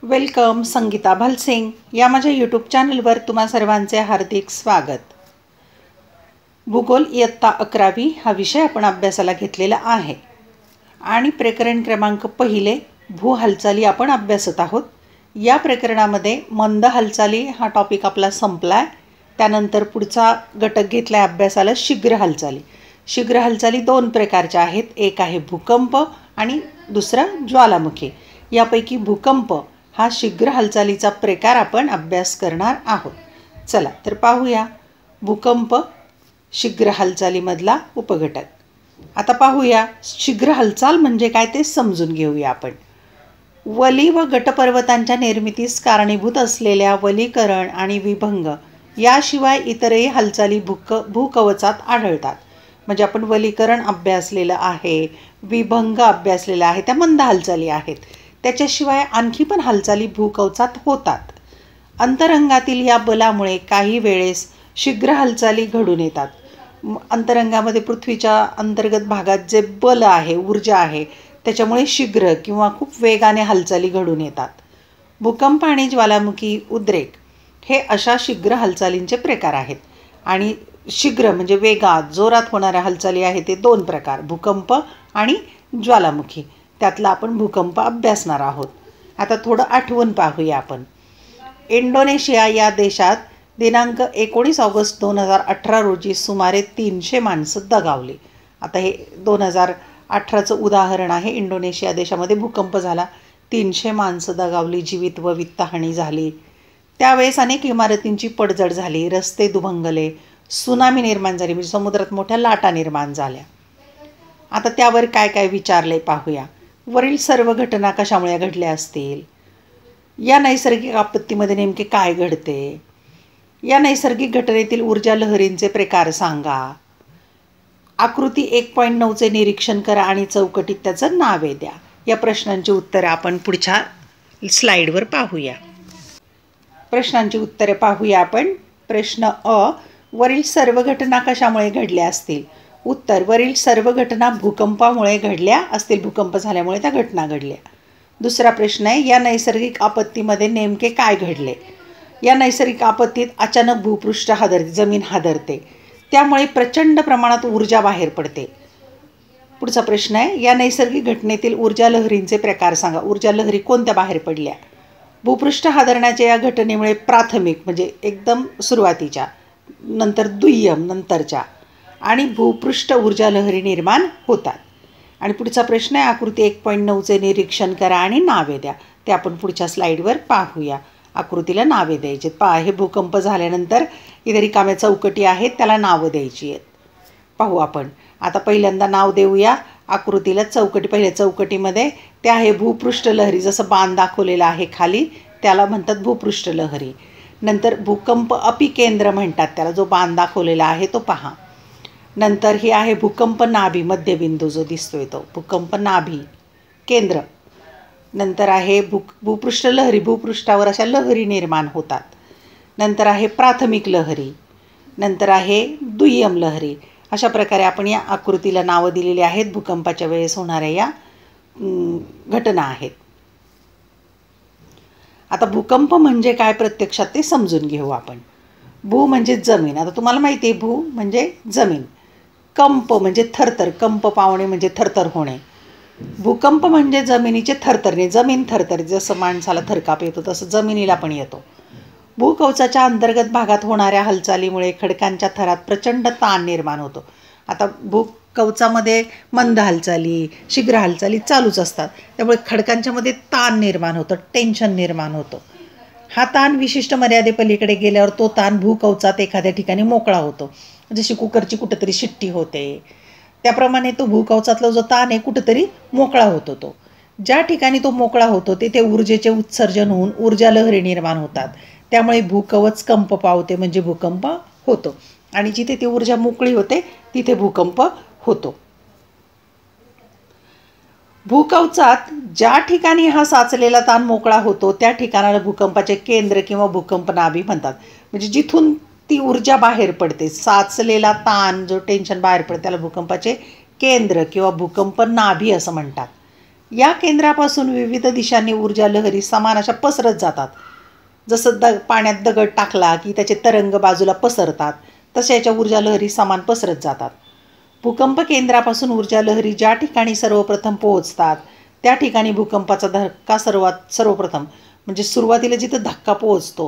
Welcome Sangeeta Bhalsingh या माझ्या YouTube चॅनलवर तुम्हा सर्वांचे हार्दिक स्वागत। भूगोल इयत्ता 11वी हा विषय आपण अभ्यासाला घेतलेला आहे आणि प्रकरण क्रमांक 1 भू हालचाली आपण अभ्यासत आहोत। या प्रकरणामध्ये मंद हालचाली हा टॉपिक आपला संपलाय। त्यानंतर पुढचा घटक घेतलाय अभ्यासाला शीघ्र हालचाली। शीघ्र हालचाली दोन प्रकारच्या आहेत, एक आहे भूकंप आणि दुसरा ज्वालामुखी। यापैकी भूकंप हा शीघ्र हालचालीचा प्रकार आपण अभ्यास करणार आहोत। चला तर पाहूया भूकंप शीघ्र हालचालीमधला उपघटक। आता पाहूया शीघ्र हालचाल म्हणजे काय ते समजून घेऊया आपण। वली व गटपर्वतांच्या निर्मितीस कारणीभूत असलेल्या वलीकरण आणि विभंग याशिवाय इतरही हालचाली भूकवचात आढळतात। म्हणजे आपण वलीकरण अभ्यासलेलं आहे, विभंग अभ्यासलेला आहे, त्या मंद हालचाली आहेत। त्याच्याशिवाय आणखी पण हालचाली भूकवचात होतात। अंतरंगातील या बलामुळे काही वेळेस शीघ्र हालचाली घडून येतात। अंतरंगामध्ये पृथ्वीच्या अंतर्गत भागात जे बल आहे, ऊर्जा आहे, त्याच्यामुळे शीघ्र किंवा खूप वेगाने हालचाली घडून येतात। भूकंप आणि ज्वालामुखी उद्रेक हे अशा शीघ्र हालचालींचे प्रकार आहेत। आणि शीघ्र म्हणजे वेगात जोरात होणाऱ्या हालचाली आहेत ते दोन प्रकार, भूकंप आणि ज्वालामुखी। त्यातला आपण भूकंप अभ्यासणार आहोत। आता थोडं आठवण पाहूया आपण। इंडोनेशिया या देशात दिनांक 19 ऑगस्ट 2018 रोजी सुमारे 300 माणसं दगावली। आता हे 2018चं उदाहरण आहे। इंडोनेशिया देशामध्ये भूकंप झाला, 300 माणसं दगावली, जीवित व वित्तहानी झाली। त्यावेळेस अनेक इमारतींची पडझड झाली, रस्ते दुभंगले, सुनामी निर्माण झाली, म्हणजे समुद्रात मोठ्या लाटा निर्माण झाल्या। आता त्यावर काय काय विचारले पाहूया। वरील सर्व घटना कशामुळे घडल्या असतील? या नैसर्गिक आपत्तीमध्ये नेमके काय घडते? या नैसर्गिक घटनेतील ऊर्जा लहरींचे प्रकार सांगा। आकृती 1.9चे निरीक्षण करा आणि चौकटीत त्याचं नावे द्या। या प्रश्नांची उत्तरे आपण पुढच्या स्लाइडवर पाहूया। प्रश्नांची उत्तरे पाहूया आपण। प्रश्न अ, वरील सर्व घटना कशामुळे घडल्या असतील? उत्तर, वरील सर्व घटना भूकंपामुळे घडल्या असतील, भूकंप झाल्यामुळे त्या घटना घडल्या। दुसरा प्रश्न आहे, या नैसर्गिक आपत्तीमध्ये नेमके काय घडले? या नैसर्गिक आपत्तीत अचानक भूपृष्ठ हादरते, जमीन हादरते, त्यामुळे प्रचंड प्रमाणात ऊर्जा बाहेर पडते। पुढचा प्रश्न आहे, या नैसर्गिक घटनेतील ऊर्जा लहरींचे प्रकार सांगा। ऊर्जा लहरी कोणत्या बाहेर पडल्या? भूपृष्ठ हादरण्याच्या या घटनेमुळे प्राथमिक म्हणजे एकदम सुरुवातीच्या, नंतर दुय्यम नंतरच्या आणि भूपृष्ठ ऊर्जा लहरी निर्माण होतात। आणि पुढचा प्रश्न आहे, आकृती 1.9चे निरीक्षण करा आणि नावे द्या। ते आपण पुढच्या स्लाइडवर पाहूया। आकृतीला नावे द्यायची आहेत। पहा, हे भूकंप झाल्यानंतर इथे रिकाम्या चौकटी आहेत, त्याला नावं द्यायची आहेत। पाहू आपण। आता पहिल्यांदा नाव देऊया आकृतीला। पहिल्या चौकटीमध्ये ते आहे भूपृष्ठ लहरी, जसं बाण दाखवलेला आहे खाली त्याला म्हणतात भूपृष्ठ लहरी। नंतर भूकंप अपिकेंद्र म्हणतात त्याला, जो बाण दाखवलेला आहे तो पहा। नंतर ही आहे भूकंप नाभी, मध्यबिंदू जो दिसतोय तो भूकंप नाभी केंद्र। नंतर आहे भूपृष्ठ लहरी, भूपृष्ठावर अशा लहरी निर्माण होतात। नंतर आहे प्राथमिक लहरी, नंतर आहे दुय्यम लहरी। अशा प्रकारे आपण या आकृतीला नावं दिलेली आहेत। भूकंपाच्या वेळेस होणाऱ्या या घटना आहेत। आता भूकंप म्हणजे काय प्रत्यक्षात ते समजून घेऊ आपण। भू म्हणजे जमीन, आता तुम्हाला माहिती आहे भू म्हणजे जमीन। कंप म्हणजे थरथर, कंप पावणे म्हणजे थरथर होणे। भूकंप म्हणजे जमिनीचे थरथरणे, जमीन थरथर, जसं माणसाला थरकाप येतो तसं जमिनीला पण येतो। भूकवचाच्या अंतर्गत भागात होणाऱ्या हालचालीमुळे खडकांच्या थरात प्रचंड ताण निर्माण होतो। आता भूकवचामध्ये मंद हालचाली, शीघ्र हालचाली चालूच असतात, त्यामुळे खडकांच्या मध्ये ताण निर्माण होतं, टेन्शन निर्माण होतं। हा ताण विशिष्ट मर्यादेपलीकडे गेल्यावर तो ताण भूकवचात एखाद्या ठिकाणी मोकळा होतो। जशी कुकरची कुठंतरी शिट्टी होते त्याप्रमाणे तो भूकवचातला जो ताण आहे कुठंतरी मोकळा होतो। तो ज्या ठिकाणी तो मोकळा होतो तिथे ऊर्जेचे उत्सर्जन होऊन ऊर्जा लहरी निर्माण होतात, त्यामुळे भूकवच कंप पावते म्हणजे भूकंप होतो। आणि जिथे ती ऊर्जा मोकळी होते तिथे भूकंप होतो। भूकवचात ज्या ठिकाणी हा साचलेला ताण मोकळा होतो त्या ठिकाणाला भूकंपाचे केंद्र किंवा भूकंप नाभी म्हणतात। म्हणजे जिथून ती ऊर्जा बाहेर पडते, साचलेला ताण जो टेन्शन बाहेर पडते त्याला भूकंपाचे केंद्र किंवा भूकंप नाभी असं म्हणतात. या केंद्रापासून विविध दिशांनी ऊर्जा लहरी समान अशा पसरत जातात. जसं पाण्यात दगड टाकला की त्याचे तरंग बाजूला पसरतात, तसे याच्या ऊर्जा लहरी समान पसरत जातात. भूकंप केंद्रापासून ऊर्जा लहरी ज्या ठिकाणी सर्वप्रथम पोहोचतात त्या ठिकाणी भूकंपाचा धक्का सर्वप्रथम म्हणजे सुरुवातीला जिथं धक्का पोहोचतो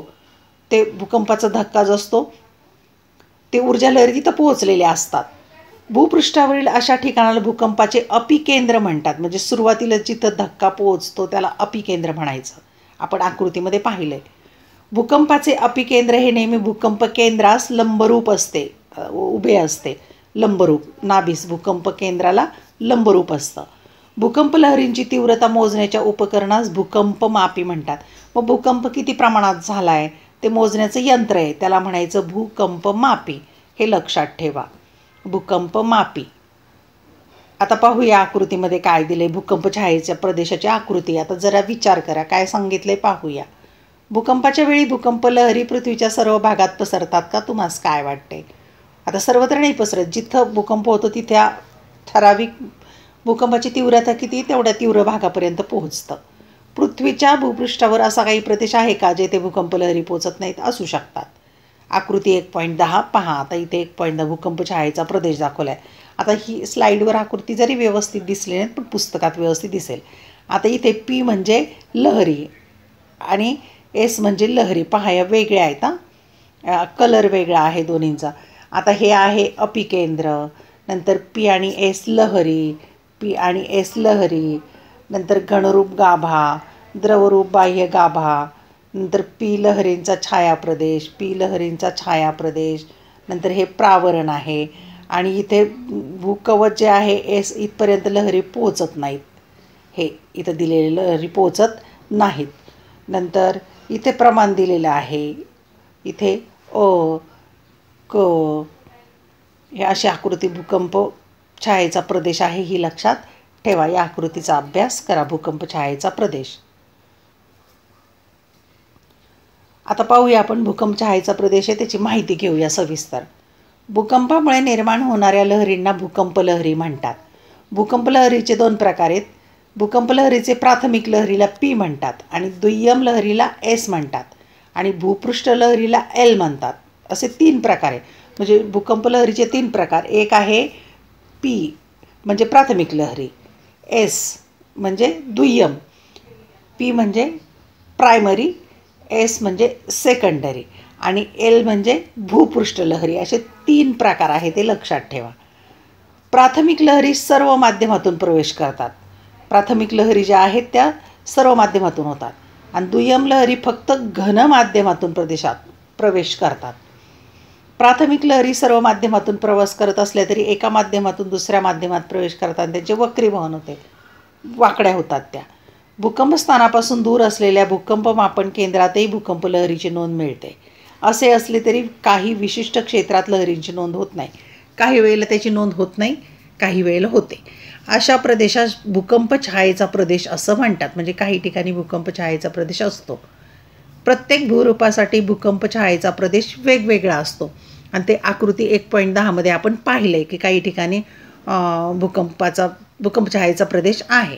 ते भूकंपाचा धक्का जो असतो ते ऊर्जा लहरी तिथं पोहोचलेल्या असतात. भूपृष्ठावरील अशा ठिकाणाला भूकंपाचे अपिकेंद्र म्हणतात. म्हणजे सुरुवातीला जिथं धक्का पोहोचतो त्याला अपिकेंद्र म्हणायचं. आपण आकृतीमध्ये पाहिलं आहे. भूकंपाचे अपिकेंद्र हे नेहमी भूकंप केंद्रास लंबरूप असते, उभे असते. लंबरूप नाभीस भूकंप केंद्राला लंबरूप असतं. भूकंप लहरींची तीव्रता मोजण्याच्या उपकरणास भूकंप मापी म्हणतात. मग भूकंप किती प्रमाणात झाला आहे ते मोजण्याचं यंत्र आहे, त्याला म्हणायचं भूकंप मापी. हे लक्षात ठेवा, भूकंप मापी. आता पाहूया आकृतीमध्ये काय दिले. भूकंप छायेच्या प्रदेशाची आकृती. आता जरा विचार करा काय सांगितले पाहूया. भूकंपाच्या वेळी भूकंप लहरी पृथ्वीच्या सर्व भागात पसरतात का? तुम्हाला काय वाटते? आता सर्वत्र नाही पसरत. जिथं भूकंप होतो तिथे ठराविक भूकंपाची तीव्रता किती तेवढ्या तीव्र भागापर्यंत पोहोचतं. पृथ्वीच्या भूपृष्ठावर असा काही प्रदेश आहे का जेथे भूकंप लहरी पोहोचत नाहीत? असू शकतात. आकृती 1.10 पहा. आता इथे 1.10 भूकंप छायेचा प्रदेश दाखवला आहे. आता ही स्लाईडवर आकृती जरी व्यवस्थित दिसली नाही पण पुस्तकात व्यवस्थित दिसेल. आता इथे पी म्हणजे लहरी आणि एस म्हणजे लहरी. पहा या वेगळ्या आहेत हां, कलर वेगळा आहे दोन्हींचा. आता हे आहे अपिकेंद्र, नंतर पी आणि एस लहरी, पी आणि एस लहरी, नंतर घनरूप गाभा, द्रवरूप बाह्य गाभा, नंतर पी लहरींचा छायाप्रदेश, पी लहरींचा छायाप्रदेश, नंतर हे प्रावरण आहे. आणि इथे भूकवच जे आहे एस इथपर्यंत लहरी पोचत नाहीत. हे इथं दिलेले लहरी पोचत नाहीत. नंतर इथे प्रमाण दिलेलं आहे. इथे अ क हे अशी आकृती भूकंप छायेचा प्रदेश आहे, ही लक्षात ठेवा. या आकृतीचा अभ्यास करा. भूकंप छायेचा प्रदेश. आता पाहूया आपण भूकंप छायेचा प्रदेश आहे त्याची माहिती घेऊया सविस्तर. भूकंपामुळे निर्माण होणाऱ्या लहरींना भूकंप लहरी म्हणतात. भूकंप लहरीचे 2 प्रकार आहेत. भूकंप लहरीचे प्राथमिक लहरीला पी म्हणतात आणि दुय्यम लहरीला एस म्हणतात आणि भूपृष्ठ लहरीला एल म्हणतात. असे 3 प्रकार आहे. म्हणजे भूकंप लहरीचे 3 प्रकार. एक आहे पी म्हणजे प्राथमिक लहरी, एस म्हणजे दुय्यम, पी म्हणजे प्रायमरी, एस म्हणजे सेकंडरी आणि एल म्हणजे भूपृष्ठ लहरी. असे 3 प्रकार आहे, ते लक्षात ठेवा. प्राथमिक लहरी सर्व माध्यमातून प्रवेश करतात. प्राथमिक लहरी ज्या आहेत त्या सर्व माध्यमातून होतात आणि दुय्यम लहरी फक्त घन माध्यमातून प्रवेश करतात. प्राथमिक लहरी सर्व माध्यमातून प्रवास करत असल्या तरी एका माध्यमातून दुसऱ्या माध्यमात प्रवेश करताना त्यांचे वक्रीभवन होते, वाकड्या होतात त्या. भूकंप स्थानापासून दूर असलेल्या भूकंप मापन केंद्रातही भूकंप लहरीची नोंद मिळते. असे असले तरी काही विशिष्ट क्षेत्रात लहरींची नोंद होत नाही. काही वेळेला त्याची नोंद होत नाही, काही वेळेला होते. अशा प्रदेशास भूकंप छायेचा प्रदेश असं म्हणतात. म्हणजे काही ठिकाणी भूकंप छायेचा प्रदेश असतो. प्रत्येक भूरूपासाठी भूकंप छायेचा प्रदेश वेगवेगळा असतो आणि ते आकृती 1.10 मध्ये आपण पाहिले की काही ठिकाणी भूकंप छायेचा प्रदेश आहे.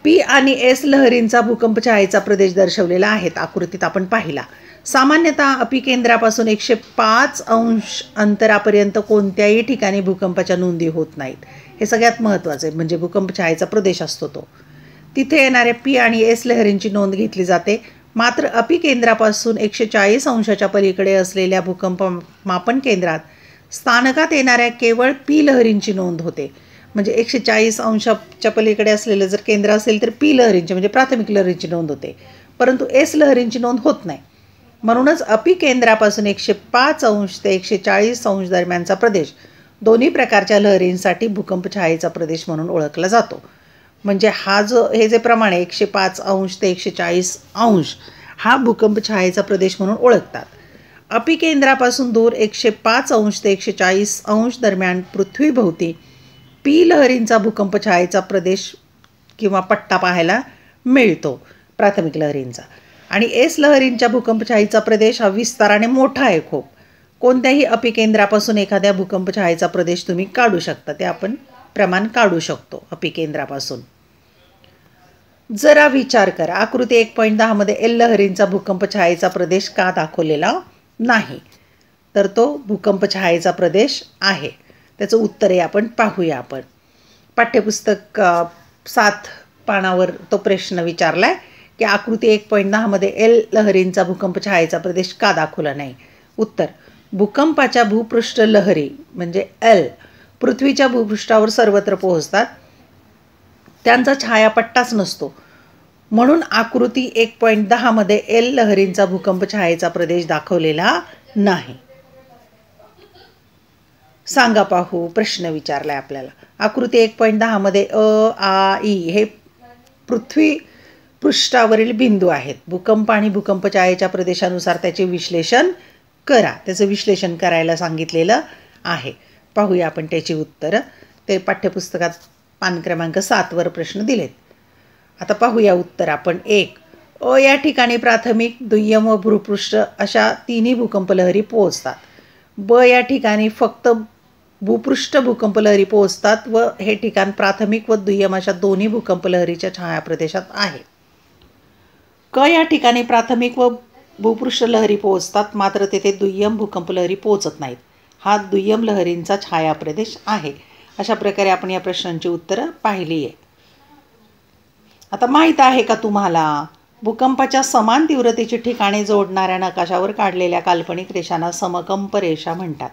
पी आणि एस लहरींचा भूकंप छायेचा प्रदेश दर्शवलेला आहे, आकृतीत आपण पाहिला. सामान्यतः अपिकेंद्रापासून 105 अंश अंतरापर्यंत कोणत्याही ठिकाणी भूकंपाच्या नोंदी होत नाहीत. हे सगळ्यात महत्त्वाचं आहे. म्हणजे भूकंप छायेचा प्रदेश असतो तो. तिथे येणाऱ्या पी आणि एस लहरींची नोंद घेतली जाते. मात्र अपिकेंद्रापासून 140 अंशाच्या पलीकडे असलेल्या भूकंप मापन केंद्रात स्थानकात येणाऱ्या केवळ पी लहरींची नोंद होते. म्हणजे 140 अंशाच्या पलीकडे असलेलं जर केंद्र असेल तर पी लहरींची म्हणजे प्राथमिक लहरींची नोंद होते, परंतु एस लहरींची नोंद होत नाही. म्हणूनच अपिकेंद्रापासून 105 अंश ते 140 अंश दरम्यानचा प्रदेश दोन्ही प्रकारच्या लहरींसाठी भूकंप छायेचा प्रदेश म्हणून ओळखला जातो. म्हणजे हे जे प्रमाण आहे 105 अंश ते 140 अंश हा भूकंप छायेचा प्रदेश म्हणून ओळखतात. अपिकेंद्रापासून दूर 105 अंश ते 140 अंश दरम्यान पृथ्वीभोवती पी लहरींचा भूकंप छायेचा प्रदेश किंवा पट्टा पाहायला मिळतो प्राथमिक लहरींचा. आणि एस लहरींच्या भूकंपछायेचा प्रदेश हा विस्ताराने मोठा आहे खूप. कोणत्याही अपिकेंद्रापासून एखाद्या भूकंपछायेचा प्रदेश तुम्ही काढू शकता, ते आपण प्रमाण काढू शकतो अपिकेंद्रापासून. जरा विचार करा, आकृती 1.10 मध्ये एल लहरींचा भूकंपछायेचा प्रदेश का दाखवलेला नाही? तर तो भूकंपछायेचा प्रदेश आहे. त्याचं उत्तर आहे आपण पाहूया. आपण पाठ्यपुस्तक 7 पानावर तो प्रश्न विचारलाय की आकृती 1.10 मध्ये एल लहरींचा भूकंपछायेचा प्रदेश का दाखवला नाही? उत्तर, भूकंपाच्या भूपृष्ठ लहरी म्हणजे एल पृथ्वीच्या भूपृष्ठावर सर्वत्र पोहोचतात, त्यांचा छायापट्टाच नसतो. म्हणून आकृती 1.10 मध्ये एल लहरींचा भूकंपछायेचा प्रदेश दाखवलेला नाही. सांगा पाहू, प्रश्न विचारलाय आपल्याला. आकृती 1.10 मध्ये I हे पृथ्वी पृष्ठावरील बिंदू आहेत. भूकंप आणि भूकंपछायेच्या प्रदेशानुसार त्याचे विश्लेषण करा. त्याचं विश्लेषण करायला सांगितलेलं आहे. पाहूया आपण त्याची उत्तरं. ते पाठ्यपुस्तकात पान क्रमांक 7 वर प्रश्न दिलेत. आता पाहूया उत्तर आपण. 1. या ठिकाणी प्राथमिक, दुय्यम व भूपृष्ठ अशा तिन्ही भूकंपलहरी पोहोचतात. या ठिकाणी फक्त भूपृष्ठ भूकंपलहरी पोहोचतात व हे ठिकाण प्राथमिक व दुय्यम अशा दोन्ही भूकंपलहरीच्या छायाप्रदेशात आहे. या ठिकाणी प्राथमिक व भूपृष्ठ लहरी पोहोचतात, मात्र तेथे दुय्यम भूकंपलहरी पोहोचत नाहीत. हा दुय्यम लहरींचा छायाप्रदेश आहे. अशा प्रकारे आपण या प्रश्नांची उत्तरं पाहिली आहे. आता माहीत आहे का तुम्हाला, भूकंपाच्या समान तीव्रतेची ठिकाणे जोडणाऱ्या नकाशावर काढलेल्या काल्पनिक रेषांना समकंप रेषा म्हणतात.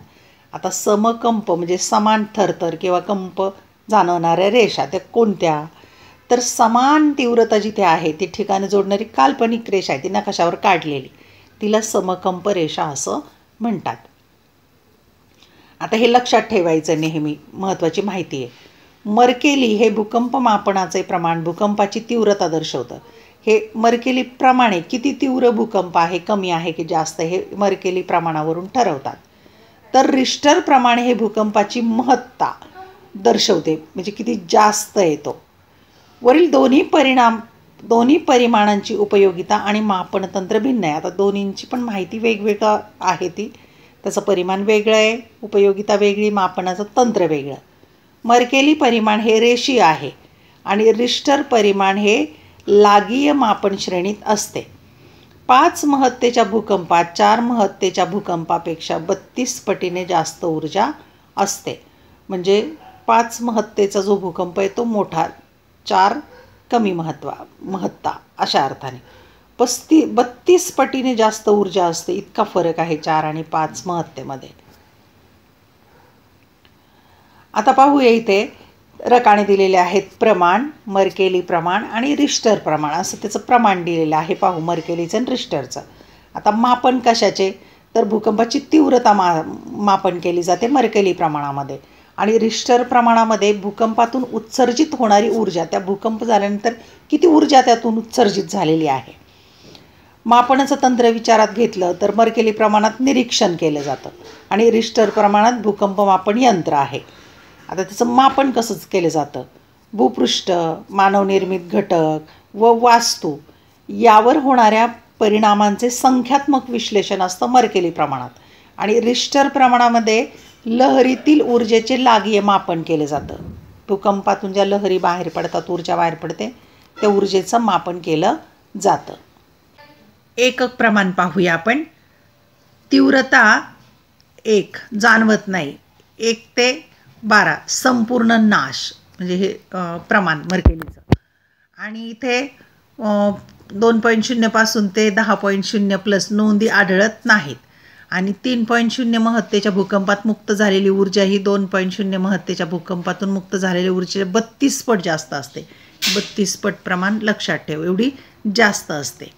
आता समकंप म्हणजे समान थरथर किंवा कंप जाणवणाऱ्या रेषा त्या कोणत्या? तर समान तीव्रता जिथे आहे ती ठिकाणे जोडणारी काल्पनिक रेषा आहे, ती नकाशावर काढलेली, तिला समकंप रेषा असं म्हणतात. आता हे लक्षात ठेवायचं नेहमी, महत्त्वाची माहिती आहे. मर्केली हे भूकंप मापनाचे प्रमाण भूकंपाची तीव्रता दर्शवतं. हे मर्केली प्रमाणे किती तीव्र भूकंप आहे, कमी आहे की जास्त, हे मर्केली प्रमाणावरून ठरवतात. तर रिश्टर प्रमाण हे भूकंपाची महत्ता दर्शवते, म्हणजे किती जास्त येतो. वरील दोन्ही परिमाणांची उपयोगिता आणि मापनतंत्र भिन्न आहे. आता दोन्हींची पण माहिती वेगवेगळं आहे, ती त्याचं परिमाण वेगळं आहे, उपयोगिता वेगळी, मापनाचं तंत्र वेगळं. मर्केली परिमाण हे रेषीय आहे आणि रिश्टर परिमाण हे लागीय मापन श्रेणीत असते. 5 महत्तेच्या भूकंपात 4 महत्तेच्या भूकंपापेक्षा 32 पटीने जास्त ऊर्जा असते. म्हणजे 5 महत्तेचा जो भूकंप आहे तो मोठा, 4 कमी महत्ता अशा अर्थाने 32 पटीने जास्त ऊर्जा असते. इतका फरक आहे 4 आणि 5 महत्तेमध्ये. आता पाहूया, इथे रकाने दिलेले आहेत. प्रमाण, मर्केली प्रमाण आणि रिश्टर प्रमाण असं त्याचं प्रमाण दिलेलं आहे. पाहू मर्केलीचं आणि रिश्टरचं. आता मापन कशाचे? तर भूकंपाची तीव्रता मापन केली जाते मर्केली प्रमाणामध्ये, आणि रिश्टर प्रमाणामध्ये भूकंपातून उत्सर्जित होणारी ऊर्जा, त्या भूकंप झाल्यानंतर किती ऊर्जा त्यातून उत्सर्जित झालेली आहे. मापनाचं तंत्र विचारात घेतलं तर मर्केली प्रमाणात निरीक्षण केलं जातं आणि रिश्टर प्रमाणात भूकंप मापन यंत्र आहे. आता त्याचं मापन कसं केलं जातं? भूपृष्ठ, मानवनिर्मित घटक व वास्तू यावर होणाऱ्या परिणामांचे संख्यात्मक विश्लेषण असतं मर्केली प्रमाणात, आणि रिश्टर प्रमाणामध्ये लहरीतील ऊर्जेचे लागीय मापन केलं जातं. भूकंपातून ज्या लहरी बाहेर पडतात, ऊर्जा बाहेर पडते, त्या ऊर्जेचं मापन केलं जातं. एकक प्रमाण पाहूया आपण. तीव्रता 1 जाणवत नाही, 1 ते 12 संपूर्ण नाश, म्हणजे हे प्रमाण मर्केलीचं. आणि इथे 2.0 पासून ते 10.0 प्लस नोंदी आढळत नाहीत. आणि 3.0 महत्तेच्या भूकंपात मुक्त झालेली ऊर्जा ही 2.0 महत्तेच्या भूकंपातून मुक्त झालेल्या ऊर्जेच्या 32 पट जास्त असते. 32 पट प्रमाण लक्षात ठेव, एवढी जास्त असते.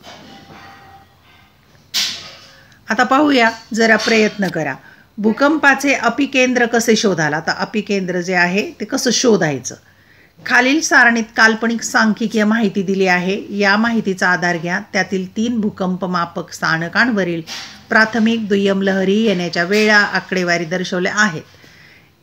आता पाहूया, जरा प्रयत्न करा. भूकंपाचे अपिकेंद्र कसे शोधाल? आता अपिकेंद्र जे आहे ते कसं शोधायचं? खालील सारणीत काल्पनिक सांख्यिकीय माहिती दिली आहे. या माहितीचा आधार घ्या. त्यातील 3 भूकंप मापक स्थानकांवरील प्राथमिक दुय्यम लहरी येण्याच्या वेळा आकडेवारी दर्शवल्या आहेत.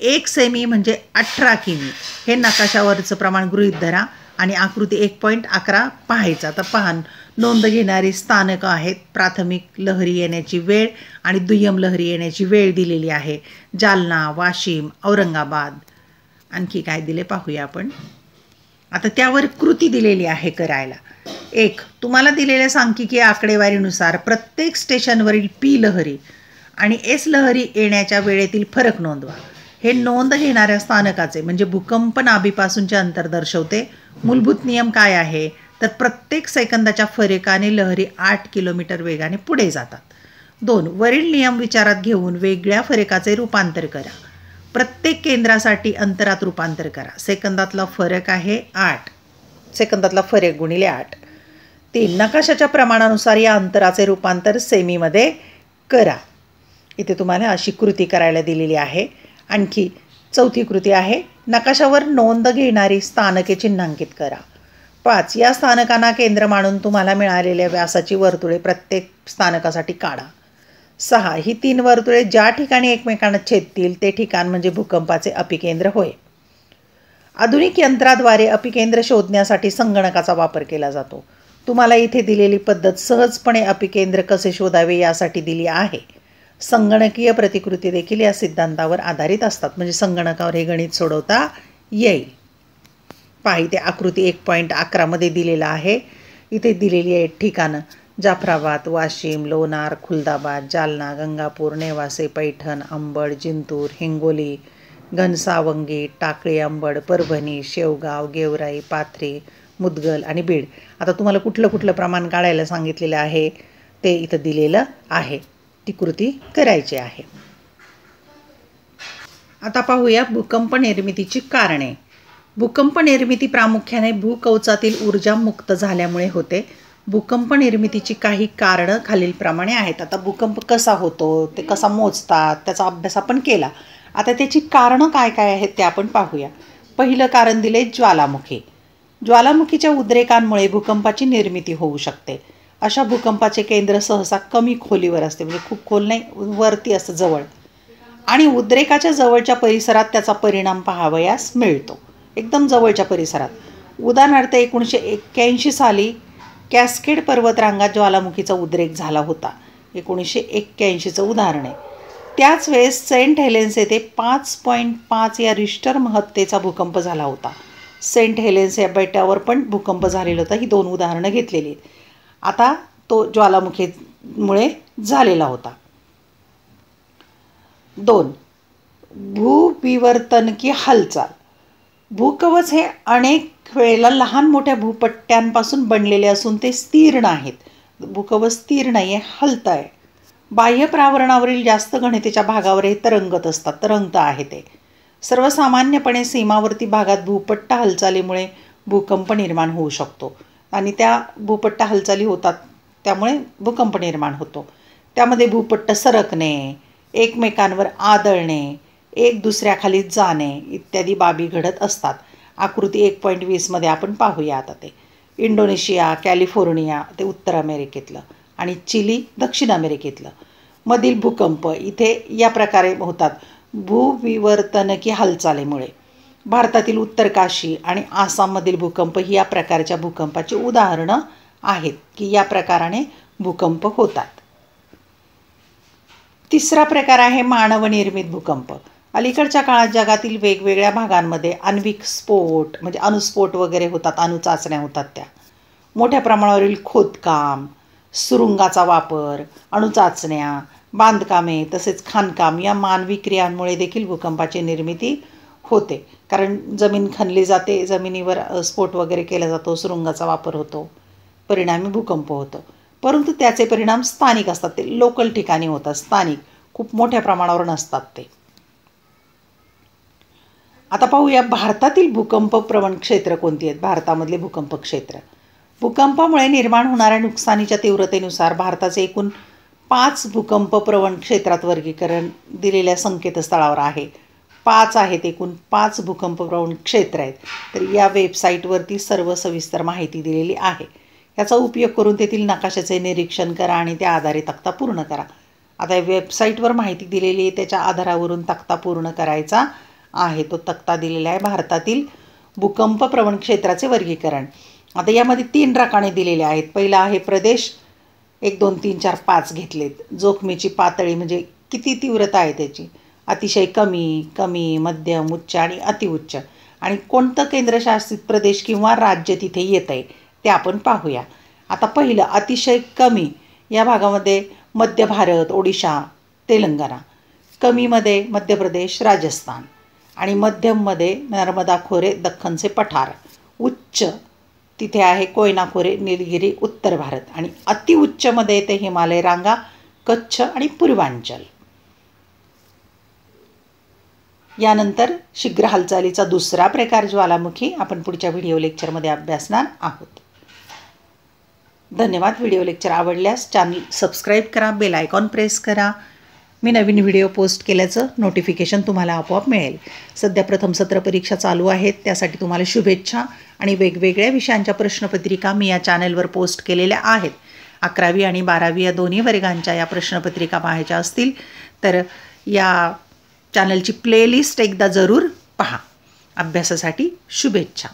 1 सेमी म्हणजे 18 किमी हे नकाशावरचं प्रमाण गृहीत धरा. आणि आकृती 1.11 पाहायचा. तर पहा, नोंद घेणारी स्थानकं आहेत. प्राथमिक लहरी येण्याची वेळ आणि दुय्यम लहरी येण्याची वेळ दिलेली आहे. जालना, वाशिम, औरंगाबाद. आणखी काय दिले पाहूया आपण. आता त्यावर कृती दिलेली आहे करायला. 1. तुम्हाला दिलेल्या सांख्यिकीय आकडेवारीनुसार प्रत्येक स्टेशनवरील पी लहरी आणि एस लहरी येण्याच्या वेळेतील फरक नोंदवा. हे नोंद घेणाऱ्या स्थानकाचे म्हणजे भूकंप नाभीपासूनचे अंतर दर्शवते. मूलभूत नियम काय आहे तर प्रत्येक सेकंदाच्या फरकाने लहरी 8 किलोमीटर वेगाने पुढे जातात. 2. वरील नियम विचारात घेऊन वेगळ्या फरकाचे रूपांतर करा. प्रत्येक केंद्रासाठी अंतरात रूपांतर करा. सेकंदातला फरक आहे 8. सेकंदातला फरक गुणिले 8. 3. नकाशाच्या प्रमाणानुसार या अंतराचे रूपांतर सेमीमध्ये करा. इथे तुम्हाला अशी कृती करायला दिलेली आहे. आणखी चौथी कृती आहे, नकाशावर नोंद घेणारी स्थानके चिन्हांकित करा. 5. या स्थानकांना केंद्र मानून तुम्हाला मिळालेल्या व्यासाची वर्तुळे प्रत्येक स्थानकासाठी काढा. 6. ही 3 वर्तुळे ज्या ठिकाणी एकमेकांना छेदतील ते ठिकाण म्हणजे भूकंपाचे अपिकेंद्र होय. आधुनिक यंत्राद्वारे अपिकेंद्र शोधण्यासाठी संगणकाचा वापर केला जातो. तुम्हाला इथे दिलेली पद्धत सहजपणे अपिकेंद्र कसे शोधावे यासाठी दिली आहे. संगणकीय प्रतिकृती देखील या सिद्धांतावर आधारित असतात, म्हणजे संगणकावर हे गणित सोडवता येईल. पहा, इथे आकृती 1.11 मध्ये दिलेलं आहे. इथे दिलेली आहे ठिकाणं: जाफराबाद, वाशिम, लोणार, खुलदाबाद, जालना, गंगापूर, नेवासे, पैठण, अंबड, जिंतूर, हिंगोली, घनसावंगी, टाकळी, अंबड, परभणी, शेवगाव, गेवराई, पाथरी, मुदगल आणि बीड. आता तुम्हाला कुठलं कुठलं प्रमाण काढायला सांगितलेलं आहे ते इथं दिलेलं आहे. ती कृती करायची आहे. आता पाहूया भूकंप निर्मितीची कारणे. भूकंप निर्मिती प्रामुख्याने भूकवचातील ऊर्जा मुक्त झाल्यामुळे होते. भूकंप निर्मितीची काही कारणं खालीलप्रमाणे आहेत. आता भूकंप कसा होतो, ते कसा मोजतात, त्याचा अभ्यास आपण केला. आता त्याची कारणं काय काय आहेत ते आपण पाहूया. पहिलं कारण दिले ज्वालामुखी. ज्वालामुखीच्या उद्रेकांमुळे भूकंपाची निर्मिती होऊ शकते. अशा भूकंपाचे केंद्र सहसा कमी खोलीवर असते, म्हणजे खूप खोल नाही, वरती असतं जवळ, आणि उद्रेकाच्या जवळच्या परिसरात त्याचा परिणाम पाहावयास मिळतो. एकदम जवळच्या परिसरात. उदाहरणार्थ 1981 साली कॅस्केड पर्वतरांगात ज्वालामुखीचा उद्रेक झाला होता. 1981चं उदाहरण आहे. त्याच वेळेस सेंट हेलेन्स येथे 5.5 या रिश्टर महत्तेचा भूकंप झाला होता. सेंट हेलेन्स या बेटावर पण भूकंप झालेला होता. ही 2 उदाहरणं घेतलेली आहेत. आता तो ज्वालामुखीमुळे झालेला होता. 2. भूविवर्तनकी हालचाल. भूकवच हे अनेक वेळेला लहान मोठ्या भूपट्ट्यांपासून बनलेले असून ते स्थिर नाहीत. भूकवच स्थिर नाही आहे, हलत आहे. बाह्य प्रावरणावरील जास्त घनतेच्या भागावर हे तरंगत आहे. ते सर्वसामान्यपणे सीमावर्ती भागात भूपट्ट हालचालीमुळे भूकंप निर्माण होऊ शकतो आणि त्या भूपट्ट हालचाली होतात त्यामुळे भूकंप निर्माण होतो. त्यामध्ये भूपट्ट सरकणे, एकमेकांवर आदळणे, एक दुसऱ्याखाली जाणे इत्यादी बाबी घडत असतात. आकृती 1.20 मध्ये आपण पाहूया. आता ते इंडोनेशिया, कॅलिफोर्निया ते उत्तर अमेरिकेतलं आणि चिली दक्षिण अमेरिकेतलं मधील भूकंप इथे या प्रकारे होतात भूविवर्तनकी हालचालीमुळे. भारतातील उत्तरकाशी आणि आसाममधील भूकंप ही या प्रकारच्या भूकंपाची उदाहरणं आहेत की या प्रकाराने भूकंप होतात. तिसरा प्रकार आहे मानवनिर्मित भूकंप. अलीकडच्या काळात जगातील वेगवेगळ्या भागांमध्ये आण्विक स्फोट म्हणजे अणुस्फोट वगैरे होतात, अणुचाचण्या होतात. त्या मोठ्या प्रमाणावरील खोदकाम, सुरुंगाचा वापर, अणुचाचण्या, बांधकामे तसेच खाणकाम या मानवी क्रियांमुळे देखील भूकंपाची निर्मिती होते. कारण जमीन खणली जाते, जमिनीवर स्फोट वगैरे केला जातो, सुरुंगाचा वापर होतो, परिणामी भूकंप होतो. परंतु त्याचे परिणाम स्थानिक असतात, ते लोकल ठिकाणी होतात, स्थानिक, खूप मोठ्या प्रमाणावर नसतात ते. आता पाहूया भारतातील भूकंप प्रवण क्षेत्र कोणती आहेत. भारतामधले भूकंप क्षेत्र. भूकंपामुळे निर्माण होणाऱ्या नुकसानीच्या तीव्रतेनुसार भारताचे एकूण 5 भूकंप प्रवण क्षेत्रात वर्गीकरण दिलेल्या संकेतस्थळावर आहे. 5 आहेत, एकूण 5 भूकंप प्रवण क्षेत्र आहेत. तर या वेबसाईटवरती सर्व सविस्तर माहिती दिलेली आहे. याचा उपयोग करून तेथील नकाशाचे निरीक्षण करा आणि त्या आधारे तक्ता पूर्ण करा. आता वेबसाईटवर माहिती दिलेली आहे, त्याच्या आधारावरून तक्ता पूर्ण करायचा आहे. तो तक्ता दिलेला आहे. भारतातील भूकंप प्रवण क्षेत्राचे वर्गीकरण. आता यामध्ये 3 रकाने दिलेले आहेत. पहिला आहे प्रदेश, 1 2 3 4 5 घेतलेत. जोखमीची पातळी म्हणजे किती तीव्रता आहे त्याची, अतिशय कमी, कमी, मध्यम, उच्च आणि अतिउच्च. आणि कोणतं केंद्रशासित प्रदेश किंवा राज्य तिथे येत आहे ते आपण पाहूया. आता पहिलं अतिशय कमी या भागामध्ये मध्य भारत, ओडिशा, तेलंगणा. कमीमध्ये मध्य प्रदेश, राजस्थान. आणि मध्यममध्ये नर्मदा खोरे, दख्खनचे पठार. उच्च तिथे आहे कोयना खोरे, निलगिरी, उत्तर भारत. आणि अतिउच्चमध्ये येते हिमालय रांगा, कच्छ आणि पूर्वांचल. यानंतर शीघ्र हालचालीचा दुसरा प्रकार ज्वालामुखी आपण पुढच्या व्हिडिओ लेक्चरमध्ये अभ्यासणार आहोत. धन्यवाद. व्हिडिओ लेक्चर आवडल्यास चॅनल सबस्क्राईब करा, बेल आयकॉन प्रेस करा. मी नवीन व्हिडिओ पोस्ट केल्याचं नोटिफिकेशन तुम्हाला आपोआप मिळेल. सध्या प्रथम सत्र परीक्षा चालू आहेत, त्यासाठी तुम्हाला शुभेच्छा. आणि वेगवेगळ्या विषयांच्या प्रश्नपत्रिका मी या चॅनलवर पोस्ट केलेल्या आहेत. 11वी आणि 12वी या दोन्ही वर्गांच्या या प्रश्नपत्रिका पाहायच्या असतील तर या चॅनलची प्लेलिस्ट एकदा जरूर पहा. अभ्यासासाठी शुभेच्छा.